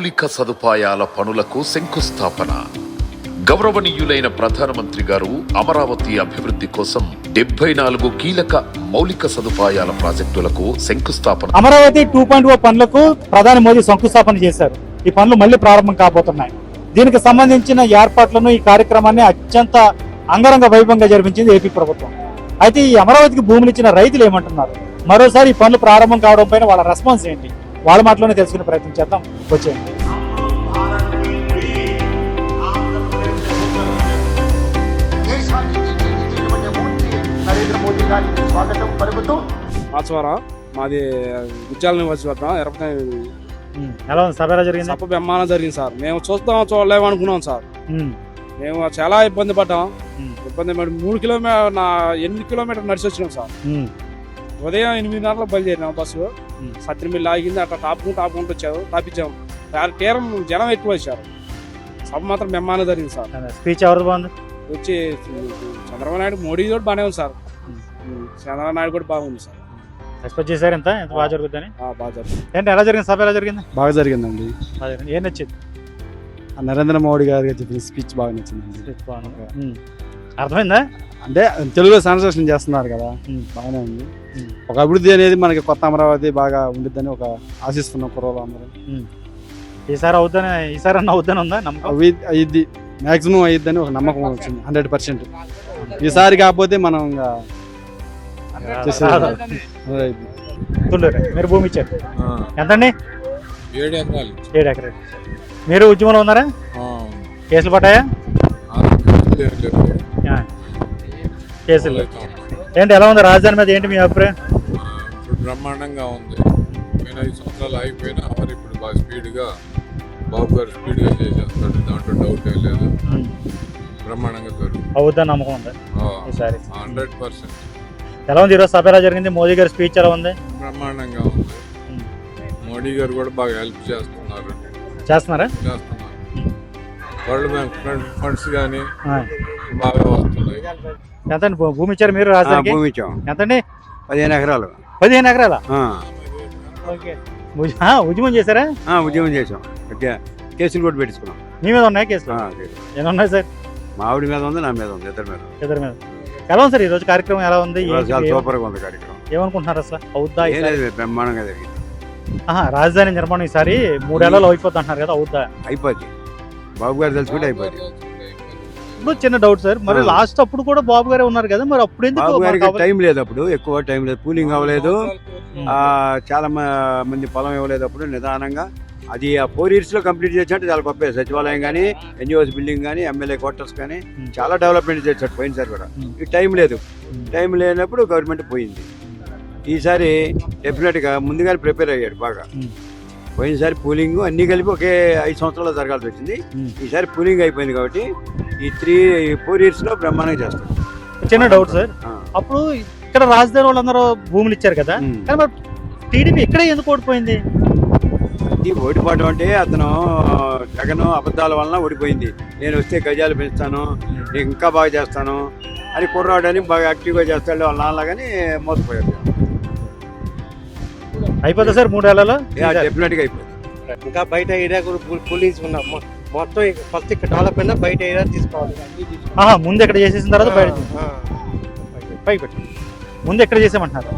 మౌలిక సదుపాయాల పనులకు శంకుస్థాపన. గౌరవనీయులైన ప్రధానమంత్రి గారు అమరావతి అభివృద్ధి కోసం 74 కీలక మౌలిక సదుపాయాల ప్రాజెక్టులకు శంకుస్థాపన. అమరావతి 2.0 పనులకు ప్రధాని మోదీ శంకుస్థాపన చేశారు. ఈ పనులు మళ్లీ ప్రారంభం కాబోతున్నాయి. దీనికి సంబంధించిన ఏర్పాట్లను, ఈ కార్యక్రమాన్ని అత్యంత అంగరంగ వైభవంగా జరిపించింది ఏపీ ప్రభుత్వం. అయితే ఈ అమరావతికి భూములు ఇచ్చిన రైతులు ఏమంటున్నారు, మరోసారి ఈ పనులు ప్రారంభం కావడం పైన వాళ్ళ రెస్పాన్స్ ఏంటి, వాళ్ళ మాటలోనే తెలుసుకునే ప్రయత్నం చేద్దాం. వచ్చేయండి. మాది గుజ్జాల నియోజకవర్గం ఎరపకాయ. ఎలా ఉంది సభ, ఎలా జరిగింది? సభ బ్రహ్మాండం జరిగింది సార్. మేము చూడలేము అనుకున్నాం సార్. మేము చాలా ఇబ్బంది పడ్డాం. 8 కిలోమీటర్లు నడిచి వచ్చినాం సార్. ఉదయం 8 గంటలకు బయలుదేరినాం. బస్సు సత్యమిల్లి ఆగింది. అట్లా టాపుకుంటూ వచ్చారు. తాపించాం. తీరం జనం ఎక్కువ వచ్చారు. సభ మాత్రం బ్రహ్మాండం జరిగింది సార్. స్పీచ్ ఎవరు బాగుంది? వచ్చి చంద్రబాబు నాయుడు, మోడీ కూడా బాగానే ఉంది సార్. చంద్రబాబు నాయుడు కూడా బాగుంది సార్. ఎక్స్పెక్ట్ చేశారు ఎంత బాగా జరుగుతుందని? బాగా జరిగింది. ఏంటి ఎలా జరిగింది సభ, ఎలా జరిగింది? బాగా జరిగిందండి. ఏం నచ్చింది? నరేంద్ర మోడీ గారు చెప్పిన స్పీచ్ బాగా నచ్చింది. అర్థమైందా? అంటే తెలుగులో ట్రాన్స్లేషన్ చేస్తున్నారు కదా, బాగానే ఉంది. ఒక అభివృద్ధి అనేది మనకి కొత్త అమరావతి బాగా ఉండిద్దని ఒక ఆశిస్తున్నాం కుర్రోళ్ళు అందరూ. ఈసారి అవుద్దని ఉందా నమ్మకం? అయ్యిద్ది, మాక్సిమం అయ్యిద్దని ఒక నమ్మకం వచ్చింది 100%. ఈసారి కాకపోతే మనం మీరు భూమి ఇచ్చారు ఎంతండి? 7 ఎకరాలు. మీరు ఉద్యమంలో ఉన్నారా? కేసులు పడ్డాయా? కేసులు ఏంటి, ఎలా ఉంది రాజధాని మీద, ఏంటి మీ అభిప్రాయం? బ్రహ్మాండంగా ఉంది. 5 సంవత్సరాలు అయిపోయినా మరి ఇప్పుడు బాగా స్పీడ్గా బాబు గారు స్పీడ్గా చేసేస్తాడు, దాంట్లో డౌట్ ఏం లేదు. బ్రహ్మాండంగా జరుగుతుంది. అవుద్దని నమ్మకం ఉంది ఈసారి 100%. ఎలా ఉంది ఈరోజు సభ, ఎలా జరిగింది? మోదీ గారి స్పీచ్ ఎలా ఉంది? బ్రహ్మాండంగా ఉంది. మోడీ గారు కూడా బాగా హెల్ప్ చేస్తున్నారా? వరల్డ్ బ్యాంక్ ఫండ్స్ కానీ బాగా వస్తున్నాయి. ఎంతండి భూమి ఇచ్చారు మీరు రాజధానికి? ఎంతండి? 15 ఎకరాలు. 15 ఎకరాలా? ఉద్యమం చేశారా? ఉద్యమం చేసాం. కేసులు కూడా పెట్టించుకున్నాం. మీ మీద ఉన్నాయి కేసులు? ఎన్ని ఉన్నాయి సార్? మా ఆవిడ మీద ఉంది, నా మీద ఉంది, ఇద్దరి మీద. ఎలా ఉంది సార్ ఈరోజు కార్యక్రమం, ఎలా ఉంది? సూపర్ గా ఉంది కార్యక్రమం. ఏమనుకుంటున్నారు అసలు, అవుద్దా? బ్రహ్మాండంగా జరిగింది. రాజధాని నిర్మాణం ఈసారి 3 ఏళ్లలో అయిపోద్ది అంటున్నారు కదా, అవుద్దా? అయిపోద్ది. బాబు గారు తెలుసుకుంటే అయిపోద్ది. ఇప్పుడు చిన్న డౌట్ సార్, మరి లాస్ట్ అప్పుడు కూడా బాబు గారే ఉన్నారు కదా, మరి అప్పుడు ఎందుకు? బాబు గారికి టైం లేదు, అప్పుడు ఎక్కువ టైం లేదు, కూలింగ్ అవ్వలేదు, చాలా మంది పొలం ఇవ్వలేదు. అప్పుడు నిదానంగా అది ఆ 4 years లో కంప్లీట్ చేసినట్టు చాలా గొప్ప. సచివాలయం కానీ, ఎన్జిఓస్ బిల్డింగ్ కానీ, ఎమ్మెల్యే క్వార్టర్స్ కానీ చాలా డెవలప్మెంట్ చేశాడు పోయినసారి కూడా. ఈ టైం లేదు. టైం లేనప్పుడు గవర్నమెంట్ పోయింది. ఈసారి డెఫినెట్గా ముందుగానే ప్రిపేర్ అయ్యాడు బాగా. పోయినసారి పూలింగ్ అన్ని కలిపి ఒకే 5 సంవత్సరాలు జరగాల్సి వచ్చింది. ఈసారి పూలింగ్ అయిపోయింది కాబట్టి ఈ 4 years లో బ్రహ్మాండంగా చేస్తాడు. చిన్న డౌట్ సార్, అప్పుడు ఇక్కడ రాజధాని వాళ్ళందరూ భూములు ఇచ్చారు కదా, కానీ మరి టీడీపీ ఇక్కడే ఎందుకు ఓడిపోయింది? ఇది ఓడిపోవడం అంటే అతను జగన్ అబద్ధాల వలన ఓడిపోయింది. నేను వస్తే గజాలు పెంచుతాను, నేను ఇంకా బాగా చేస్తాను అని కుర్రాడని బాగా యాక్టివ్గా చేస్తాడు వాళ్ళ నాన్న, కానీ మోసపోయాడు. అయిపోతుంది సార్ 3 ఏళ్లలో? డెఫినెట్గా అయిపోయింది. ఇంకా బయట ఏరియా పోలీస్ ఉన్నాం. మొత్తం ఫస్ట్ ఇక్కడ డెవలప్ అయినా బయట ఏరియా తీసుకోవాలి. ముందు ఎక్కడ చేసేసిన తర్వాత బయట ముందు ఎక్కడ చేసామంటున్నారు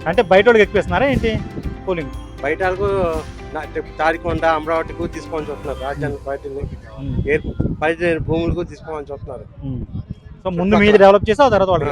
అంటే బయట వాళ్ళకి ఎక్కువేస్తున్నారా ఏంటి కూలింగ్? బయట తారికొండ, అమరావతికు తీసుకోమని చూస్తున్నారు. రాజధాని బయట భూములకు తీసుకోమని చూస్తున్నారు. సో ముందు మీద డెవలప్ చేసి ఆ తర్వాత వాళ్ళు